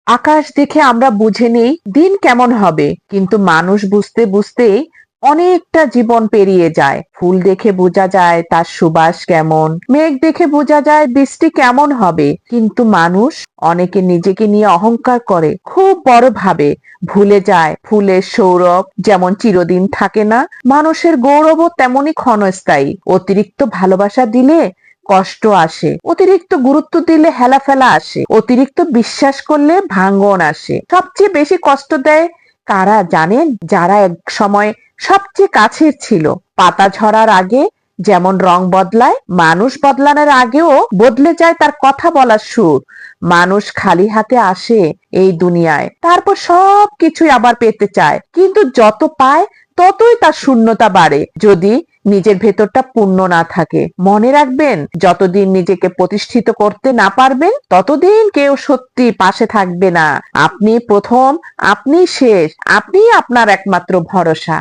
আকাশ দেখে আমরা বুঝে নিই দিন কেমন হবে, কিন্তু মানুষ বুঝতে বুঝতেই অনেকটা জীবন পেরিয়ে যায়। ফুল দেখে বোঝা যায় তার সুবাস কেমন, মেঘ দেখে বোঝা যায় বৃষ্টি কেমন হবে, কিন্তু মানুষ অনেকে নিজেকে নিয়ে অহংকার করে, খুব বড় ভাবে, ভুলে যায় ফুলের সৌরভ যেমন চিরদিন থাকে না, মানুষের গৌরবও তেমনি ক্ষণস্থায়ী। অতিরিক্ত ভালোবাসা দিলে কষ্ট আসে, অতিরিক্ত গুরুত্ব দিলে হেলাফেলা আসে, অতিরিক্ত বিশ্বাস করলে ভাঙ্গন আসে। সবচেয়ে বেশি কষ্ট দেয় কারা জানেন? যারা এক সময় সবচেয়ে কাছের ছিল। পাতা ঝরার আগে যেমন রং বদলায়, মানুষ বদলানোর আগেও বদলে যায় তার কথা বলার সুর। মানুষ খালি হাতে আসে এই দুনিয়ায়, তারপর সবকিছুই আবার পেতে চায়, কিন্তু যত পায় ততই তার শূন্যতা বাড়ে, যদি নিজের ভেতরটা পূর্ণ না থাকে। মনে রাখবেন, যতদিন নিজেকে প্রতিষ্ঠিত করতে না পারবেন ততদিন কেউ সত্যি পাশে থাকবে না। আপনি প্রথম, আপনি শেষ, আপনি আপনার একমাত্র ভরসা।